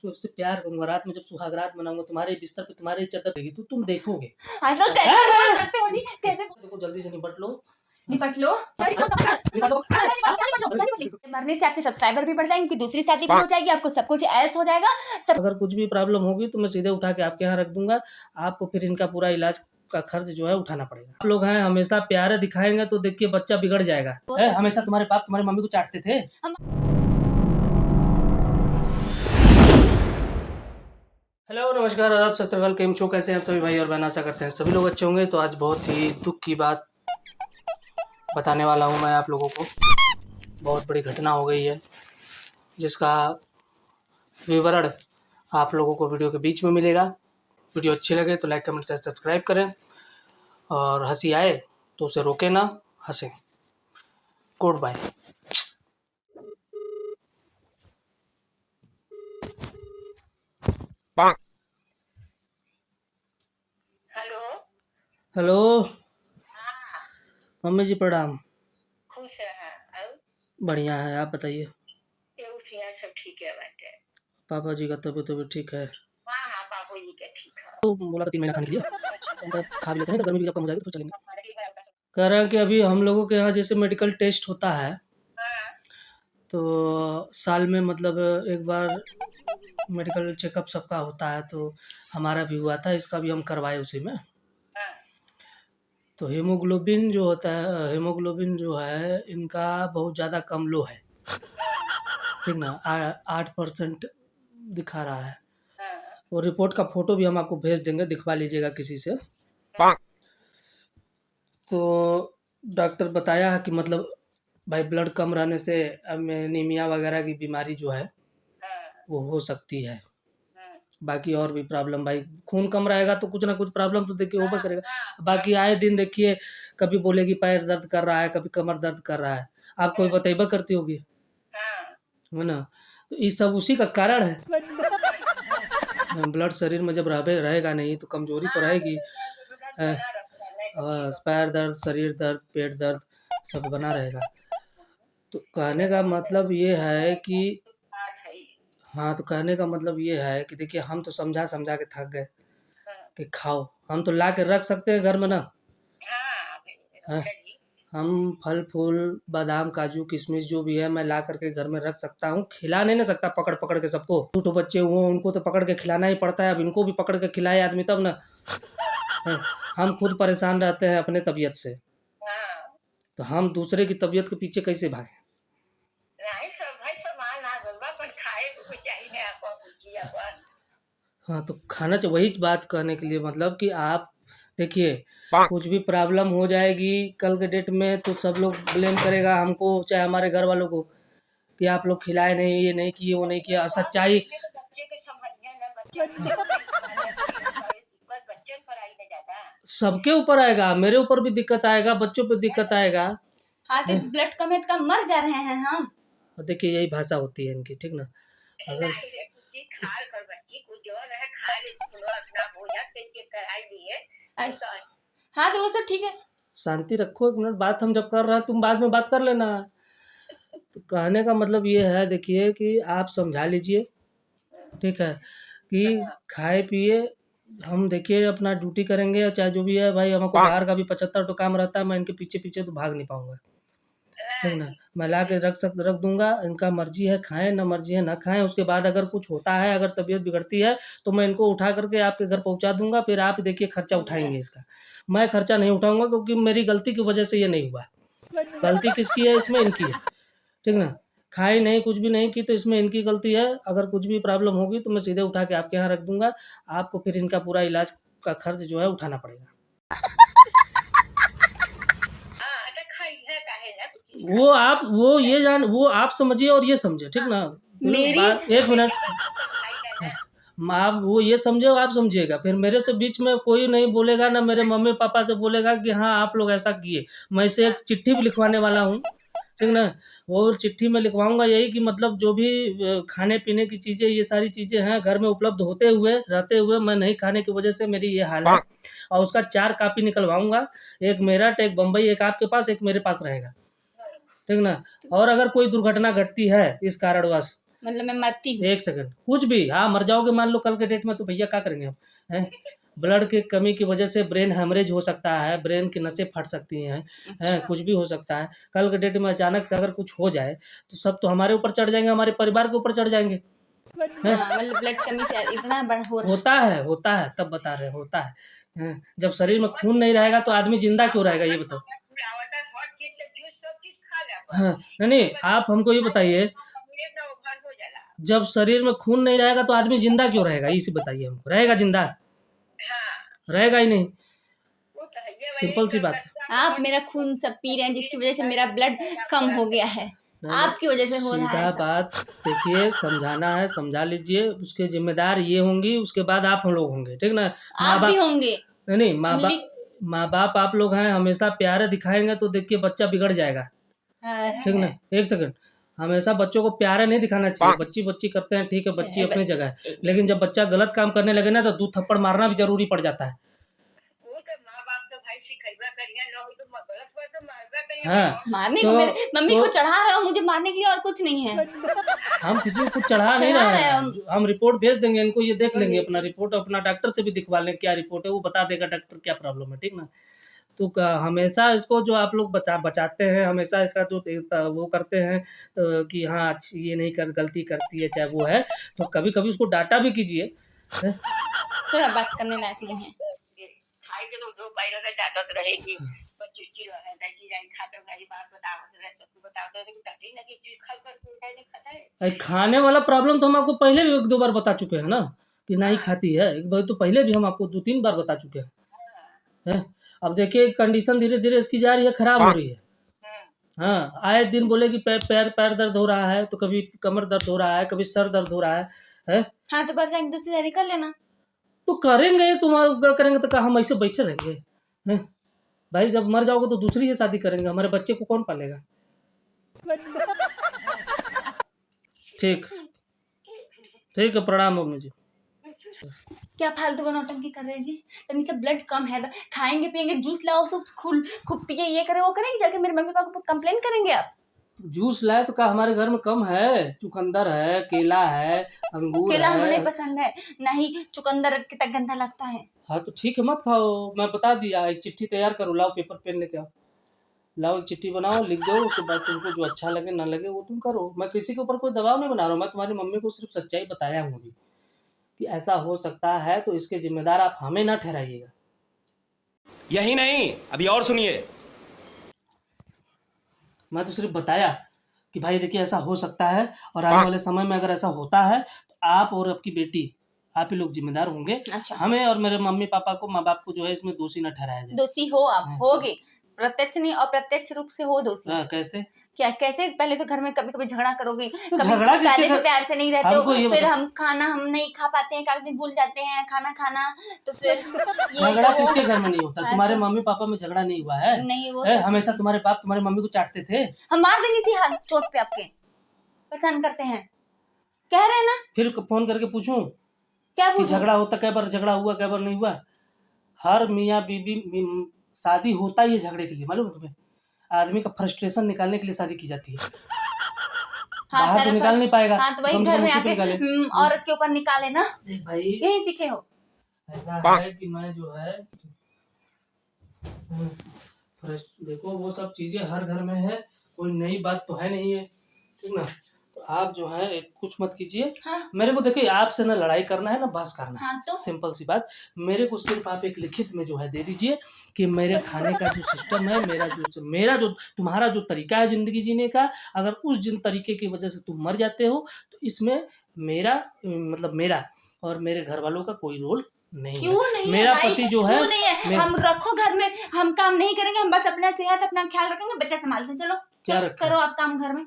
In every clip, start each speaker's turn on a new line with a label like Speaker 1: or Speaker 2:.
Speaker 1: उससे प्यार करूंगा, रात में जब सुहाग रात मनाऊंगा, तुम्हारे बिस्तर पे तुम्हारी चादर रहेगी तो तुम देखोगे।
Speaker 2: ऐसा कैसे बोल सकते हो जी? कैसे
Speaker 1: देखो जल्दी से निपट लो।
Speaker 2: निपट लो। मरने से आपके सब्सक्राइबर भी बढ़ जाएंगे, कि दूसरी शादी भी हो जाएगी, आपको सब कुछ ऐस हो जाएगा सब।
Speaker 1: अगर कुछ भी प्रॉब्लम होगी तो मैं सीधे उठा के आपके यहाँ रख दूंगा, आपको फिर इनका पूरा इलाज का खर्च जो है उठाना पड़ेगा। आप लोग हैं हमेशा प्यार दिखाएंगे तो देखिए बच्चा बिगड़ जाएगा। हमेशा तुम्हारे बाप तुम्हारी मम्मी को चाटते थे। हेलो नमस्कार आदाब सत श्री अकाल, केम छो, कैसे हैं आप सभी भाई और बहन? आशा करते हैं सभी लोग अच्छे होंगे। तो आज बहुत ही दुख की बात बताने वाला हूं मैं आप लोगों को। बहुत बड़ी घटना हो गई है जिसका विवरण आप लोगों को वीडियो के बीच में मिलेगा। वीडियो अच्छी लगे तो लाइक कमेंट से सब्सक्राइब करें और हंसी आए तो उसे रोके ना, हंसें। Goodbye.
Speaker 3: Hello.
Speaker 1: Hello mummy ji प्रणाम।
Speaker 3: खुश है।
Speaker 1: बढ़िया है, आप बताइए।
Speaker 3: सब ठीक है बाटे।
Speaker 1: पापा जी का तबीयत ठीक है?
Speaker 3: हाँ हाँ बाबू जी का ठीक है।
Speaker 1: तो बोला था 3 महीना खाने के लिए, तो खा भी लेते हैं तो गर्मी भी जब कम हो जाएगी तो चलेंगे। कह रहा है कि अभी हम लोगों के यहाँ जैसे मेडिकल टेस्ट होता है तो साल में मतलब एक बार मेडिकल चेकअप सबका होता है, तो हमारा भी हुआ था, इसका भी हम करवाए उसी में। तो हीमोग्लोबिन जो होता है, हीमोग्लोबिन जो है इनका बहुत ज़्यादा कम लो है, ठीक ना। 8% दिखा रहा है। वो रिपोर्ट का फोटो भी हम आपको भेज देंगे, दिखवा लीजिएगा किसी से। तो डॉक्टर बताया है कि मतलब भाई ब्लड कम रहने से एनीमिया वगैरह की बीमारी जो है वो हो सकती है। बाकी और भी प्रॉब्लम, भाई खून कम रहेगा तो कुछ ना कुछ प्रॉब्लम तो देखिए होगा करेगा। बाकी आए दिन देखिए कभी बोलेगी पैर दर्द कर रहा है, कभी कमर दर्द कर रहा है, आपको भी बतेबा करती होगी, है ना। तो ये सब उसी का कारण है। ब्लड शरीर में जब रहेगा नहीं तो कमजोरी तो रहेगी। पैर दर्द, शरीर दर्द, पेट दर्द सब बना रहेगा। तो कहने का मतलब ये है कि हाँ, तो कहने का मतलब ये है कि देखिए हम तो समझा समझा के थक गए कि खाओ। हम तो ला के रख सकते हैं घर में ना, हाँ। हम फल फूल बादाम काजू किशमिश जो भी है मैं ला करके घर में रख सकता हूँ, खिला नहीं ना सकता पकड़ पकड़ के सबको। छोटे बच्चे हुए उनको तो पकड़ के खिलाना ही पड़ता है, अब इनको भी पकड़ के खिलाए आदमी तब ना। हम खुद परेशान रहते हैं अपने तबीयत से, तो हम दूसरे की तबीयत के पीछे कैसे भागें? हाँ, तो खाना चाहिए। वही बात कहने के लिए मतलब कि आप देखिए कुछ भी प्रॉब्लम हो जाएगी कल के डेट में तो सब लोग ब्लेम करेगा हमको, चाहे हमारे घर वालों को, कि आप लोग खिलाए नहीं, ये नहीं किए, वो नहीं किया। सच्चाई सबके ऊपर आएगा, मेरे ऊपर भी दिक्कत आएगा, बच्चों पे दिक्कत आएगा।
Speaker 2: हाँ तो ब्लड कम है तो मर जा रहे हैं हम।
Speaker 1: देखिए यही भाषा होती है इनकी, ठीक ना। अगर
Speaker 2: हाँ तो वो सब ठीक है।
Speaker 1: शांति रखो, 1 मिनट बात हम जब कर रहे हैं तुम बाद में बात कर लेना। तो कहने का मतलब ये है देखिए कि आप समझा लीजिए, ठीक है, कि खाए पिए, हम देखिए अपना ड्यूटी करेंगे चाहे जो भी है। भाई हमको बाहर का भी 75 तो काम रहता है, मैं इनके पीछे पीछे तो भाग नहीं पाऊंगा, ठीक ना। मैं ला के रख दूंगा, इनका मर्जी है खाएं ना, मर्जी है ना खाएं। उसके बाद अगर कुछ होता है, अगर तबीयत बिगड़ती है तो मैं इनको उठा करके आपके घर पहुंचा दूंगा, फिर आप देखिए खर्चा उठाएंगे इसका। मैं खर्चा नहीं उठाऊंगा क्योंकि मेरी गलती की वजह से ये नहीं हुआ। गलती किसकी है इसमें? इनकी है, ठीक ना। खाई नहीं, कुछ भी नहीं की तो इसमें इनकी गलती है। अगर कुछ भी प्रॉब्लम होगी तो मैं सीधे उठा के आपके यहाँ रख दूंगा, आपको फिर इनका पूरा इलाज का खर्च जो है उठाना पड़ेगा। वो आप समझिए और ये समझे, ठीक ना।
Speaker 2: मेरी
Speaker 1: 1 मिनट, आप वो ये समझे और आप समझिएगा, फिर मेरे से बीच में कोई नहीं बोलेगा ना, मेरे मम्मी पापा से बोलेगा कि हाँ आप लोग ऐसा किए। मैं इसे एक चिट्ठी भी लिखवाने वाला हूँ, ठीक ना। वो चिट्ठी में लिखवाऊंगा यही कि मतलब जो भी खाने पीने की चीज़ें, ये सारी चीज़ें हैं घर में उपलब्ध रहते हुए मैं नहीं खाने की वजह से मेरी ये हाल है। और उसका 4 कापी निकलवाऊंगा, एक मेरठ, एक बम्बई, एक आपके पास, एक मेरे पास रहेगा, ठीक ना। और अगर कोई दुर्घटना घटती है इस कारणवश
Speaker 2: मतलब मैं मरती हूँ।
Speaker 1: एक सेकंड, कुछ भी, हाँ मर जाओगे मान लो कल के डेट में, तो भैया क्या करेंगे हम हैं? ब्लड की कमी की वजह से ब्रेन हेमरेज हो सकता है, ब्रेन की नसें फट सकती हैं,
Speaker 2: अच्छा।
Speaker 1: कुछ भी हो सकता है। कल के डेट में अचानक से अगर कुछ हो जाए तो सब तो हमारे ऊपर चढ़ जाएंगे, हमारे परिवार के ऊपर चढ़ जाएंगे। हैं?
Speaker 2: हाँ, मतलब ब्लड कमी से इतना बड़ा हो रहा है।
Speaker 1: होता है, तब बता रहे होता है। जब शरीर में खून नहीं रहेगा तो आदमी जिंदा क्यों रहेगा, ये बताओ।
Speaker 3: मिलावट है, हर चीज से जूस सब चीज खा ले पर
Speaker 1: हाँ, नहीं आप हमको ये बताइए,
Speaker 3: पनीर तो ओवर हो जाला।
Speaker 1: जब शरीर में खून नहीं रहेगा तो आदमी जिंदा क्यों रहेगा, इसे बताइए हमको। रहेगा जिंदा?
Speaker 3: हाँ
Speaker 1: रहेगा ही नहीं।
Speaker 3: वो तो है ये
Speaker 1: सिंपल सी बात।
Speaker 2: आप मेरा खून सब पी रहे हैं, जिसकी वजह से मेरा ब्लड कम हो गया है। आपकी वजह से हो रहा है
Speaker 1: सीधा
Speaker 2: सब।
Speaker 1: बात, देखिए समझाना है समझा लीजिए, उसके जिम्मेदार ये होंगी, उसके बाद आप हम लोग होंगे, ठीक ना। माँ
Speaker 2: आप भी
Speaker 1: बाप,
Speaker 2: होंगे।
Speaker 1: नहीं
Speaker 2: इमली।
Speaker 1: माँ बाप आप लोग हैं, हमेशा प्यार दिखाएंगे तो देखिए बच्चा बिगड़ जाएगा, ठीक ना। एक सेकंड, हमेशा बच्चों को प्यार नहीं दिखाना चाहिए। बच्ची बच्ची करते हैं, ठीक है, बच्ची अपनी जगह है, लेकिन जब बच्चा गलत काम करने लगे ना तो 2 थप्पड़ मारना भी जरूरी पड़ जाता है।
Speaker 3: वो तो माँ बाप तो भाई सिखैबा करिया न हो तो गलत बात तो मारबा करिया।
Speaker 1: हाँ,
Speaker 2: मारने
Speaker 1: तो
Speaker 2: को मेरे मम्मी
Speaker 1: तो
Speaker 2: को चढ़ा रहे हो मुझे मारने के लिए, और कुछ नहीं है।
Speaker 1: हम किसी को कुछ चढ़ा नहीं
Speaker 2: चढ़ा
Speaker 1: रहे
Speaker 2: रहे
Speaker 1: हैं,
Speaker 2: हम।
Speaker 1: हम रिपोर्ट भेज देंगे इनको, ये देख लेंगे अपना रिपोर्ट, अपना डॉक्टर से भी दिखवा लें क्या रिपोर्ट है, वो बता देगा डॉक्टर क्या प्रॉब्लम है, ठीक ना। तो हमेशा इसको जो आप लोग बचाते हैं, हमेशा इसका जो वो करते हैं कि हाँ अच्छी ये नहीं कर, गलती करती है चाहे वो है, तो कभी कभी उसको डांटा भी कीजिए। हैं?
Speaker 2: तो बात करने लायक नहीं है।
Speaker 3: खाई के तो दो पाई लगा जाता तो रहेगी। बच्ची की है दादी जाई खाता भाई बात बताओ तो बताओ तो दादी ना की चीज खा कर कोई नहीं खाता है।
Speaker 1: अरे खाने वाला प्रॉब्लम तो हम आपको पहले भी 1-2 बार बता चुके हैं ना, कि नहीं खाती है। एक बार तो पहले भी हम आपको 2-3 बार बता चुके हैं। अब देखिए कंडीशन धीरे धीरे इसकी जा रही है, खराब हो रही है। हाँ, आए दिन बोले कि पैर पैर दर्द हो रहा है, तो कभी कमर दर्द हो रहा है, कभी सर दर्द हो रहा है?
Speaker 2: हाँ तो बस एक दूसरी तैयारी कर लेना।
Speaker 1: तो करेंगे, तुम करेंगे तो क्या हम ऐसे बैठे रहेंगे? हैं? भाई जब मर जाओगे तो दूसरी ही शादी करेंगे, हमारे बच्चे को कौन पालेगा? ठीक, ठीक है, प्रणाम हो मुझे।
Speaker 2: क्या फालतू का नौटंकी कर रहे हैं जी। तभी से ब्लड कम है, तो खाएंगे पिएंगे जूस लाओ, सब खूब पिए, ये करे वो करेंगे, जाके मेरे मम्मी पापा को कंप्लेन करेंगे आप।
Speaker 1: जूस लाए तो क्या हमारे घर में कम है? चुकंदर है, केला है, अंगूर
Speaker 2: केला हमें नहीं
Speaker 1: है।
Speaker 2: पसंद है, ना ही चुकंदर कितना गंदा लगता है।
Speaker 1: हाँ तो ठीक है, मत खाओ, मैं बता दिया। एक चिट्ठी तैयार करो, लाओ पेपर पेन लेके आओ, लाओ एक चिट्ठी बनाओ, लिख दो, उसके बाद तुमको जो अच्छा लगे ना लगे वो तुम करो। मैं किसी के ऊपर कोई दबाव नहीं बना रहा हूँ, मैं तुम्हारी मम्मी को सिर्फ सच्चाई बताया हूँ अभी कि ऐसा हो सकता है, तो इसके जिम्मेदार आप हमें ना ठहराइएगा।
Speaker 4: यही नहीं, अभी और सुनिए।
Speaker 1: मैं तो सिर्फ बताया कि भाई देखिए ऐसा हो सकता है, और आने वाले समय में अगर ऐसा होता है तो आप और आपकी बेटी, आप ही लोग जिम्मेदार होंगे।
Speaker 2: अच्छा।
Speaker 1: हमें और मेरे मम्मी पापा को, माँ बाप को जो है इसमें दोषी न ठहराया जाए।
Speaker 2: दोषी हो आप, होगे, प्रत्यक्ष नहीं अप्रत्यक्ष रूप से हो दोषी।
Speaker 1: कैसे?
Speaker 2: क्या कैसे? पहले तो घर में कभी कभी झगड़ा करोगे, कभी
Speaker 1: झगड़ा किसके
Speaker 2: पहले से
Speaker 1: घर?
Speaker 2: प्यार से नहीं रहते
Speaker 1: हमको ये
Speaker 2: हो, फिर
Speaker 1: बताओ।
Speaker 2: हम खाना हम नहीं खा पाते हैं, कागज भूल जाते हैं खाना, तो फिर ये
Speaker 1: झगड़ा
Speaker 2: तो वो-
Speaker 1: किसके घर में नहीं होता?
Speaker 2: हाँ,
Speaker 1: तुम्हारे
Speaker 2: तो-
Speaker 1: मम्मी पापा में झगड़ा नहीं हुआ है?
Speaker 2: नहीं वो
Speaker 1: हमेशा तुम्हारे बाप तुम्हारी मम्मी को चाटते थे।
Speaker 2: हम मार देंगे इसी हाथ चोट पे, आपके परेशान करते हैं, कह रहे हैं ना।
Speaker 1: फिर फोन करके पूछूं
Speaker 2: क्या
Speaker 1: कि
Speaker 2: पूछूं?
Speaker 1: झगड़ा होता, कै बार झगड़ा हुआ, कै बार नहीं हुआ? हर मियाँ बीबी शादी होता ही है झगड़े के लिए, मालूम है तुम्हें? आदमी का फ्रस्ट्रेशन निकालने के लिए शादी की जाती है।
Speaker 2: हाँ,
Speaker 1: बाहर तो निकाल नहीं पाएगा,
Speaker 2: हाँ तो वही
Speaker 1: कम से
Speaker 2: घर
Speaker 1: कम
Speaker 2: में
Speaker 1: उसी पे
Speaker 2: आके
Speaker 1: निकाले।
Speaker 2: औरत के ऊपर निकाले ना,
Speaker 1: देख भाई,
Speaker 2: यही सीखे हो।
Speaker 1: ऐसा है कि मैं जो है देखो वो सब चीजें हर घर में है, कोई नई बात तो है नहीं है, ठीक ना। तो आप जो है कुछ मत कीजिए।
Speaker 2: हाँ।
Speaker 1: मेरे को देखिए आपसे ना लड़ाई करना है ना बहस करना है।
Speaker 2: हाँ तो
Speaker 1: सिंपल सी बात, मेरे को सिर्फ आप एक लिखित में जो है दे दीजिए कि मेरे खाने का जो सिस्टम है, मेरा जो तुम्हारा जो तरीका है जिंदगी जीने का, अगर उस जिन तरीके की वजह से तुम मर जाते हो तो इसमें मेरा और मेरे घर वालों का कोई रोल नहीं
Speaker 2: क्यों
Speaker 1: है।
Speaker 2: नहीं
Speaker 1: मेरा
Speaker 2: है भाई?
Speaker 1: पति जो है,
Speaker 2: क्यों नहीं है? हम रखो घर में, हम काम नहीं करेंगे, हम बस अपना सेहत अपना ख्याल रखेंगे, बच्चा संभालते हैं। चलो
Speaker 1: क्या रखें?
Speaker 2: करो आप काम घर में।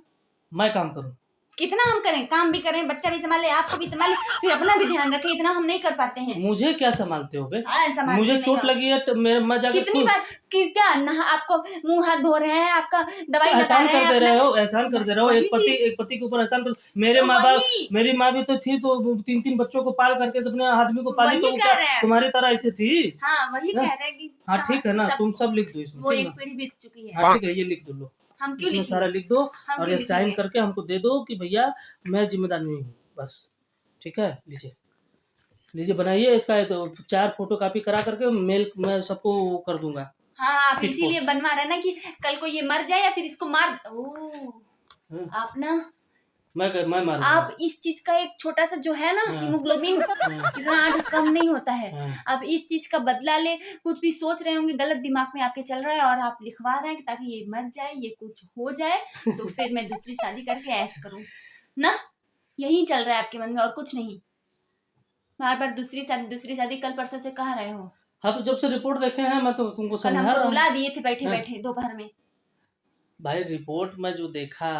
Speaker 1: मैं काम करूं?
Speaker 2: कितना हम करें, काम भी करें, बच्चा भी संभाले, आपको भी संभाले, फिर अपना भी ध्यान रखें, इतना हम नहीं कर पाते हैं।
Speaker 1: मुझे क्या संभालते हो बे?
Speaker 2: संभालते
Speaker 1: मुझे
Speaker 2: नहीं
Speaker 1: चोट
Speaker 2: हो।
Speaker 1: लगी है तो मैं जाके
Speaker 2: कितनी बार क्या आपको मुंह हाथ धो रहे हैं, आपका दवाई लगा
Speaker 1: एहसान
Speaker 2: रहे
Speaker 1: कर
Speaker 2: हैं
Speaker 1: दे रहे
Speaker 2: अपना।
Speaker 1: हो, एहसान कर दे रहे हो।
Speaker 2: वही
Speaker 1: एक पति के ऊपर एहसान कर। मेरे
Speaker 2: तो
Speaker 1: माँ बाप,
Speaker 2: वही।
Speaker 1: मेरी माँ भी तो थी, तो 3-3 बच्चों को पाल करके अपने आदमी को पाली,
Speaker 2: वही
Speaker 1: तो वो
Speaker 2: कह
Speaker 1: क्या
Speaker 2: रहे हैं।
Speaker 1: तुम्हारी तरह ऐसे थी?
Speaker 2: हाँ वही
Speaker 1: हाँ?
Speaker 2: कह रहे हैं कि
Speaker 1: हाँ ठीक है ना, तुम सब लिख दो इसमें,
Speaker 2: वो
Speaker 1: ठीक
Speaker 2: एक
Speaker 1: ना?
Speaker 2: पीढ़ी बीत चुकी है।
Speaker 1: हाँ ठीक है, ये लिख दो लो।
Speaker 2: हम क्यों
Speaker 1: इसमें सारा
Speaker 2: लिखेंगे?
Speaker 1: लिख दो
Speaker 2: हम
Speaker 1: और
Speaker 2: क्यों
Speaker 1: ये साइन
Speaker 2: लिखेंगे?
Speaker 1: करके हमको दे दो कि भैया मैं जिम्मेदार नहीं हूँ, बस। ठीक है, लीजिए लीजिए बनाइए इसका। ये तो 4 फोटो कॉपी करा करके मेल मैं सबको कर दूंगा,
Speaker 2: हाँ आप
Speaker 1: स्पीड
Speaker 2: इसीलिए
Speaker 1: पोस्ट।
Speaker 2: बनवा रहे हैं ना कि कल को ये मर जाए या फिर इसको मार।
Speaker 1: हाँ,
Speaker 2: आप ना
Speaker 1: मैं मारूंगा।
Speaker 2: आप इस चीज का एक छोटा सा जो है ना
Speaker 1: हाँ।
Speaker 2: हीमोग्लोबिन
Speaker 1: हाँ,
Speaker 2: इतना आठ कम नहीं होता है।
Speaker 1: हाँ।
Speaker 2: आप इस चीज का बदला ले, कुछ भी सोच रहे होंगे गलत दिमाग में आपके चल रहा है और आप लिखवा रहे हैं कि ताकि ये मर जाए, ये कुछ हो जाए तो फिर मैं दूसरी शादी करके ऐश करूं ना। यही चल रहा है आपके मन में और कुछ नहीं। बार बार दूसरी शादी कल परसों से कह रहे हो।
Speaker 1: हाँ, तो जब से रिपोर्ट देखे हैं मैं तो तुमको
Speaker 2: कल
Speaker 1: समझा
Speaker 2: हमको
Speaker 1: रहा
Speaker 2: रुला
Speaker 1: हूँ।
Speaker 2: दिए थे बैठे
Speaker 1: हाँ।
Speaker 2: बैठे दोपहर में।
Speaker 1: भाई रिपोर्ट में जो देखा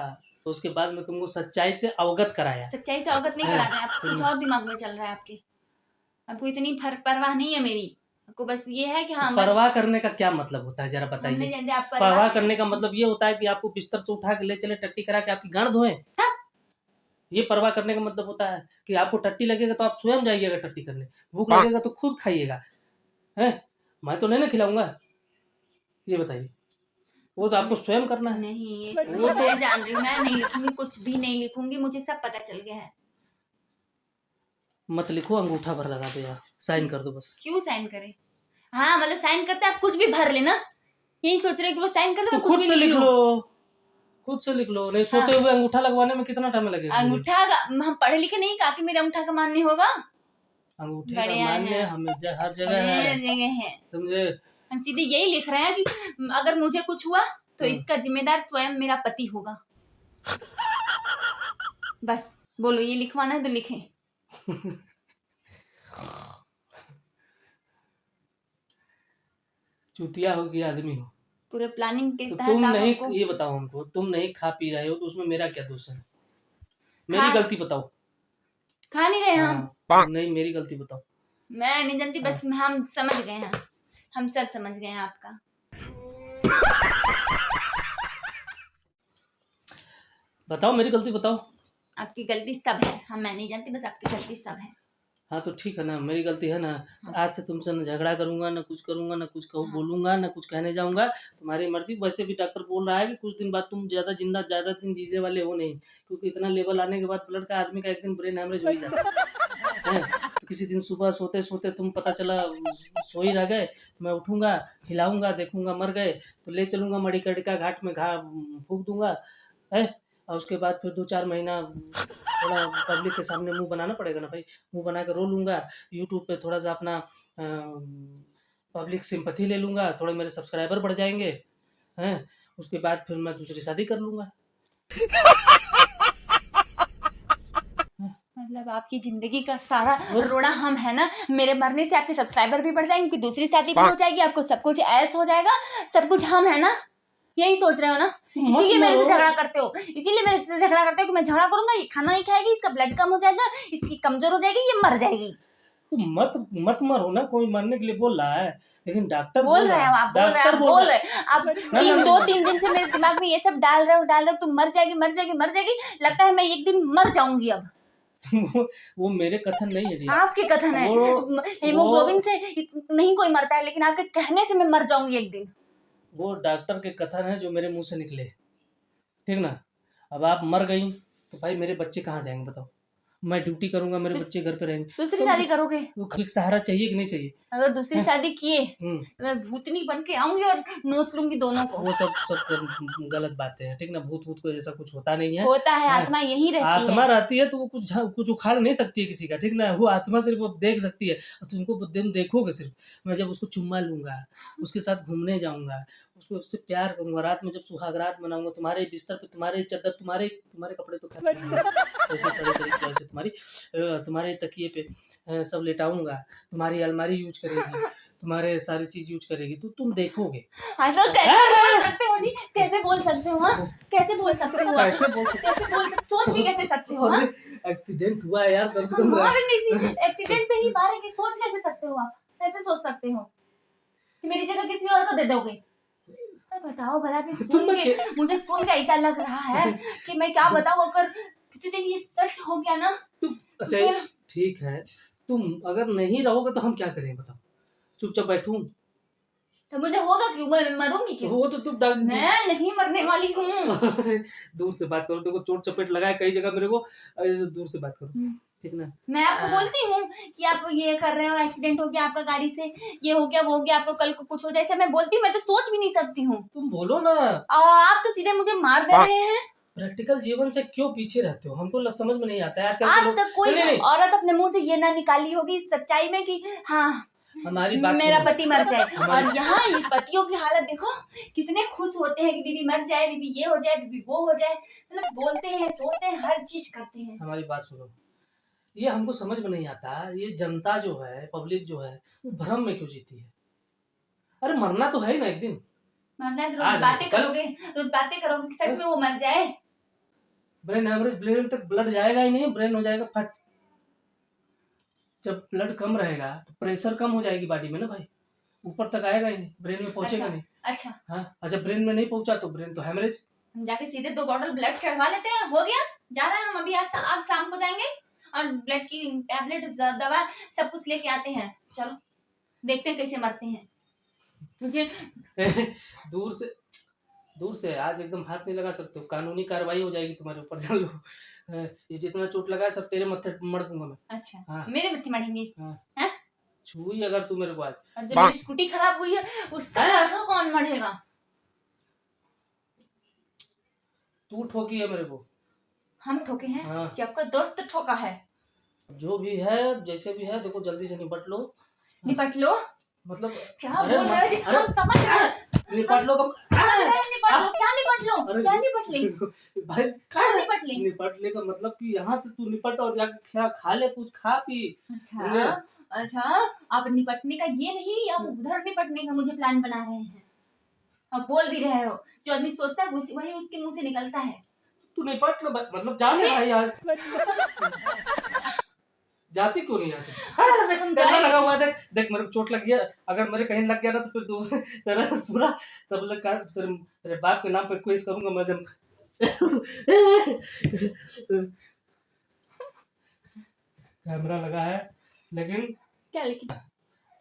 Speaker 1: तो उसके बाद में तुमको सच्चाई से अवगत कराया।
Speaker 2: सच्चाई से अवगत नहीं
Speaker 1: हाँ,
Speaker 2: करा रहे हैं, आप कुछ और दिमाग में चल रहा है आपके। आपको इतनी परवाह नहीं है मेरी, आपको बस ये है कि हाँ
Speaker 1: परवाह करने का क्या मतलब होता है, जरा
Speaker 2: हम नहीं
Speaker 1: बताइए।
Speaker 2: जानते आप
Speaker 1: परवाह करने का मतलब ये होता है कि आपको बिस्तर से उठा के ले चले, टट्टी करा के आपकी गांड धोए। ये परवाह करने का मतलब होता है कि आपको टट्टी लगेगा तो आप स्वयं जाइएगा टट्टी करने, भूख लगेगा तो खुद खाइएगा। हैं, मैं तो नहीं ना खिलाऊंगा, ये बताइए। वो तो आपको स्वयं करना है।
Speaker 2: नहीं, ये सब नहीं, मैं जान रही हूँ, मैं नहीं लिखूंगी, कुछ भी नहीं लिखूंगी, मुझे सब पता चल गया है।
Speaker 1: मत लिखो, अंगूठा भर लगा दो यार, साइन कर दो बस।
Speaker 2: क्यों साइन करे? हाँ मतलब साइन करते आप कुछ भी भर लेना, यही सोच रहे हो कि वो साइन कर दो
Speaker 1: तो
Speaker 2: मैं कुछ
Speaker 1: खुद
Speaker 2: भी
Speaker 1: से
Speaker 2: लिख
Speaker 1: लिख
Speaker 2: लूं।
Speaker 1: लो, खुद से लिख लो। नहीं सोते हुए अंगूठा लगवाने में कितना टाइम लगेगा?
Speaker 2: अंगूठा का हम पढ़े लिखे नहीं, काकी मेरे अंगूठा का मान्य होगा।
Speaker 1: अंगूठे का
Speaker 2: बढ़िया
Speaker 1: मान्य
Speaker 2: है,
Speaker 1: हमें हर जगह है,
Speaker 2: हर जगह है।
Speaker 1: समझे?
Speaker 2: हम सीधे यही लिख रहे हैं कि अगर मुझे कुछ हुआ तो इसका जिम्मेदार स्वयं मेरा पति होगा। बस बोलो, ये लिखवाना है तो लिखें।
Speaker 1: चूतिया हो कि आदमी हो?
Speaker 2: पूरे प्लानिंग के
Speaker 1: तो
Speaker 2: तहत
Speaker 1: तुम
Speaker 2: आप
Speaker 1: नहीं,
Speaker 2: हमको
Speaker 1: ये बताओ हमको, तुम नहीं खा पी रहे हो तो उसमें मेरा क्या दोष है? मेरी गलती बताओ।
Speaker 2: खा नहीं रहे हम।
Speaker 1: हाँ, नहीं मेरी गलती बताओ।
Speaker 2: मैं नहीं जानती, बस हम समझ गए हैं, हम सब समझ गए हैं आपका।
Speaker 1: बताओ मेरी गलती बताओ।
Speaker 2: आपकी गलती सब है, हम मैं नहीं जानती, बस आपकी गलती सब है।
Speaker 1: हाँ तो ठीक है ना, मेरी गलती है ना। तो आज से तुमसे न झगड़ा करूंगा, ना कुछ करूंगा, ना कुछ बोलूंगा, ना कुछ कहने जाऊंगा। तुम्हारी मर्जी। वैसे भी डॉक्टर बोल रहा है कि कुछ दिन बाद तुम ज़्यादा दिन जीने वाले हो नहीं, क्योंकि इतना लेवल आने के बाद ब्लड का आदमी का एक दिन ब्रेन हैमरेज हो ही जाता है। तो किसी दिन सुबह सोते सोते तुम पता चला सो ही रह गए, मैं उठूंगा, हिलाऊंगा, देखूंगा मर गए तो ले चलूंगा मणिकर्णिका घाट में, फूंक दूंगा है। और उसके बाद फिर 2-4 महीना थोड़ा पब्लिक के सामने मुंह बनाना पड़ेगा ना भाई, मुंह बना के रो लूँगा। यूट्यूब पे थोड़ा सा अपना पब्लिक सिंपैथी ले लूँगा, थोड़े मेरे सब्सक्राइबर बढ़ जाएंगे हैं। उसके बाद फिर मैं दूसरी शादी कर लूँगा।
Speaker 2: मतलब आपकी जिंदगी का सारा रोना हम है ना, मेरे मरने से आपके सब्सक्राइबर भी बढ़ जाएंगे, फिर दूसरी शादी भी हो जाएगी, आपको सब कुछ ऐश हो जाएगा, सब कुछ हम है ना, यही सोच रहे हो ना। इसीलिए मेरे से झगड़ा करते हो, इसीलिए मेरे से झगड़ा करते हो कि मैं झगड़ा करूंगा, ये खाना नहीं खाएगी, इसका ब्लड कम हो जाएगा, इसकी कमजोर हो जाएगी, ये मर जाएगी।
Speaker 1: तो मत मरो ना, कोई मरने के लिए बोल रहा है, लेकिन डॉक्टर
Speaker 2: बोल रहे हो आप, बोल रहे आप 2-3 दिन से मेरे दिमाग में ये सब डाल रहे हो, तुम मर जाएगी मर जाएगी मर जाएगी, लगता है मैं एक दिन मर जाऊंगी अब।
Speaker 1: वो मेरे कथन नहीं है जी,
Speaker 2: आपके कथन है। हीमोग्लोबिन से नहीं कोई मरता है, लेकिन आपके कहने से मैं मर जाऊंगी एक दिन।
Speaker 1: वो डॉक्टर के कथन है जो मेरे मुंह से निकले, ठीक ना। अब आप मर गई तो भाई मेरे बच्चे कहाँ जाएंगे बताओ? मैं ड्यूटी करूंगा, मेरे बच्चे घर पे रहेंगे।
Speaker 2: दूसरी शादी करोगे?
Speaker 1: वो एक सहारा चाहिए कि नहीं चाहिए?
Speaker 2: अगर दूसरी शादी किए
Speaker 1: हम्म,
Speaker 2: तो मैं भूतनी बन के आऊंगी और नोच लूंगी दोनों को।
Speaker 1: वो सब गलत बातें हैं, ठीक ना। भूत को ऐसा कुछ होता नहीं है।
Speaker 2: होता है,
Speaker 1: हाँ,
Speaker 2: आत्मा यही रहती
Speaker 1: आत्मा
Speaker 2: है।
Speaker 1: रहती है तो वो कुछ उखाड़ नहीं सकती है किसी का, ठीक ना। वो आत्मा सिर्फ वो देख सकती है, और तुमको देखोगे सिर्फ। मैं जब उसको चुम्मा लूंगा, उसके साथ घूमने जाऊंगा, उसको उससे प्यार करूंगा, रात में जब सुहाग रात मनाऊंगा, तुम्हारे बिस्तर पे, तुम्हारे चद्दर, तुम्हारे कपड़े तो ऐसे सारी चॉइस है तुम्हारी, तुम्हारे तकिए पे सब लेटाऊंगा, तुम्हारी अलमारी यूज करेगी, तुम्हारे सारी चीज यूज करेगी, तो तुम देखोगे।
Speaker 2: हाँ तो कैसे बोल सकते हो जी, कैसे बोल सकते हो? हाँ कैसे बोल सकते हो?
Speaker 1: कैसे बोल सकते
Speaker 2: सोच भी कैसे सकते हो? हाँ
Speaker 1: एक्सीडेंट हुआ है यार, कम से कम।
Speaker 2: एक्सीडेंट पे ही मारे कि सोच कैसे सकते हो आप? कैसे सोच सकते हो कि मेरी जगह किसी और को दे दोगे? बताओ भला, मुझे सुन के ऐसा लग रहा है कि मैं क्या बताऊं, अगर किसी दिन ये सच हो गया ना
Speaker 1: अच्छा ठीक है, तुम अगर नहीं रहोगे तो हम क्या करें बताओ? चुपचाप बैठूं?
Speaker 2: तो मुझे होगा क्यों, मैं मरूंगी क्यों?
Speaker 1: वो तो तुम
Speaker 2: मैं नहीं मरने वाली हूँ।
Speaker 1: दूर से बात करो, देखो चोट चपेट लगाए कई जगह मेरे को। अरे दूर से बात करो, ठीक ना।
Speaker 2: मैं आपको बोलती हूँ कि आप ये कर रहे हो, एक्सीडेंट हो गया आपका गाड़ी से, ये हो गया वो हो गया, आपको कल को कुछ हो जाए, ऐसा मैं बोलती हूँ? मैं तो सोच भी नहीं सकती हूँ।
Speaker 1: तुम बोलो ना।
Speaker 2: और आप तो सीधे मुझे मार दे रहे हैं।
Speaker 1: प्रैक्टिकल जीवन से क्यों पीछे रहते हो? हमको समझ में नहीं आता है आजकल के
Speaker 2: आज
Speaker 1: लोग।
Speaker 2: तक कोई
Speaker 1: नहीं, नहीं,
Speaker 2: औरत अपने मुंह से ये ना निकाली होगी सच्चाई में कि हाँ
Speaker 1: हमारी बात
Speaker 2: मेरा
Speaker 1: सुनो।
Speaker 2: पति मर जाए।
Speaker 1: हमारी-
Speaker 2: और यहाँ इस पतियों की हालत देखो, कितने खुश होते हैं कि बीबी मर जाए, बीबी ये हो जाए, बीबी वो हो जाए, मतलब बोलते हैं, सोचते हैं, हर चीज करते हैं।
Speaker 1: हमारी बात सुनो, ये हमको समझ में नहीं आता। ये जनता जो है, पब्लिक जो है, वो भ्रम में क्यों जीती है? अरे मरना तो है ही ना एक दिन।
Speaker 2: मरना है तो
Speaker 1: आज
Speaker 2: रोज बातें
Speaker 1: कल-
Speaker 2: करोगे, रोज बातें करोगे कि सच में वो मर जाए।
Speaker 1: ब्रेन एवरेज, ब्रेन तक ब्लड जाएगा ही नहीं, ब्रेन हो जाएगा फट। जब ब्लड कम रहेगा तो प्रेशर कम हो जाएगी बॉडी में ना भाई, ऊपर तक आएगा ही नहीं, ब्रेन में पहुंचेगा
Speaker 2: अच्छा
Speaker 1: नहीं।
Speaker 2: अच्छा,
Speaker 1: हाँ, अच्छा ब्रेन में नहीं पहुंचा तो ब्रेन तो हेमरेज।
Speaker 2: हम जाके सीधे 2 बॉटल ब्लड चढ़वा लेते हैं, हो गया। जा रहे हैं हम अभी, आज शाम को जाएंगे और ब्लड की टैबलेट, दवा सब कुछ लेके आते हैं। चलो देखते हैं कैसे मरते हैं। मुझे
Speaker 1: दूर से आज एकदम हाथ नहीं लगा सकते हो, कानूनी कार्रवाई हो जाएगी तुम्हारे ऊपर। जान लो, ये जितना चोट लगा है सब तेरे मत्थे मर दूंगा मैं।
Speaker 2: अच्छा
Speaker 1: हाँ।
Speaker 2: मेरे मत्थे मरेंगे?
Speaker 1: हाँ।
Speaker 2: हैं?
Speaker 1: छुई अगर तू मेरे को आज।
Speaker 2: और जब मेरी स्कूटी खराब हुई है उसका माथा कौन मढ़ेगा?
Speaker 1: तू ठोकी है मेरे को।
Speaker 2: हम ठोके हैं?
Speaker 1: हाँ।
Speaker 2: कि आपका दोस्त ठोका है?
Speaker 1: जो भी है, जैसे भी है, देखो जल्दी से निपट लो।
Speaker 2: निपट लो?
Speaker 1: मतलब
Speaker 2: क्या
Speaker 1: अरे
Speaker 2: बोल रहे हो जी?
Speaker 1: अरे
Speaker 2: हम समझ रहे हैं।
Speaker 1: निपट लो कम।
Speaker 2: समझ रहे हैं, निपट लो। क्या निपट लो?
Speaker 1: अरे
Speaker 2: क्या निपट ले?
Speaker 1: भाई
Speaker 2: क्या निपट ले?
Speaker 1: निपट ले का मतलब कि यहाँ से तू निपट और जाके खा ले, कुछ खा पी।
Speaker 2: अच्छा अच्छा, आप निपटने का ये नहीं, आप उधर निपटने का मुझे प्लान बना रहे हैं। आप बोल भी रहे हो, जो आदमी सोचता है वही उसके मुंह से निकलता है।
Speaker 1: तू निपट लो, मतलब जाने भाई यार। जाती क्यों नहीं यहाँ से? कैमरा लगा हुआ है, देख देख मेरे को चोट लग गया। अगर मेरे कहीं लग गया ना तो फिर तू तेरा पूरा तब लग कर तेरे बाप के नाम पे केस करूंगा मैं जब। कैमरा लगा है लेकिन
Speaker 2: क्या लेकिन?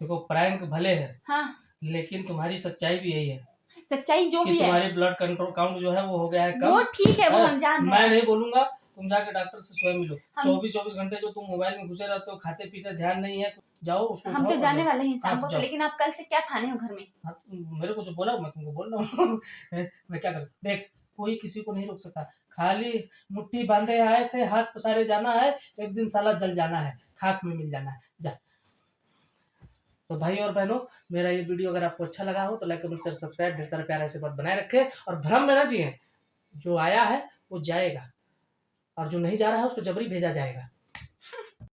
Speaker 1: देखो प्रैंक भले है
Speaker 2: हाँ,
Speaker 1: लेकिन तुम्हारी सच्चाई भी यही है
Speaker 2: सच्चाई जो
Speaker 1: कि
Speaker 2: भी है
Speaker 1: तुम्हारी ब्लड कंट्रोल काउंट जो है वो हो गया है कम।
Speaker 2: वो ठीक है, वो
Speaker 1: हाँ,
Speaker 2: हम जान रहे
Speaker 1: मैं
Speaker 2: हैं।
Speaker 1: नहीं बोलूंगा, तुम जाके डॉक्टर से स्वयं मिलो।
Speaker 2: हम-
Speaker 1: 24 घंटे जो तुम मोबाइल में घुसे रहते हो, खाते पीते ध्यान नहीं है, जाओ उसको
Speaker 2: हम
Speaker 1: उठाओ
Speaker 2: तो
Speaker 1: और
Speaker 2: जाने
Speaker 1: जाओ।
Speaker 2: वाले हैं शाम
Speaker 1: हाँ,
Speaker 2: को, तो
Speaker 1: जाओ।
Speaker 2: लेकिन आप कल से क्या खाने हो घर में?
Speaker 1: हाँ, मेरे को जो बोला मैं तुमको बोल रहा हूँ। मैं क्या कर, देख कोई किसी को नहीं रोक सकता। खाली मुट्ठी बांधे आए थे, हाथ पसारे जाना है, एक दिन साला जल जाना है, खाक में मिल जाना है, जा। तो भाई और बहनों, मेरा ये वीडियो अगर आपको अच्छा लगा हो तो लाइक कमेंट शेयर सब्सक्राइब, ढेर सारा प्यार ऐसे बात बनाए रखें और भ्रम में ना जिए। जो आया है वो जाएगा और जो नहीं जा रहा है उसको जबरी भेजा जाएगा।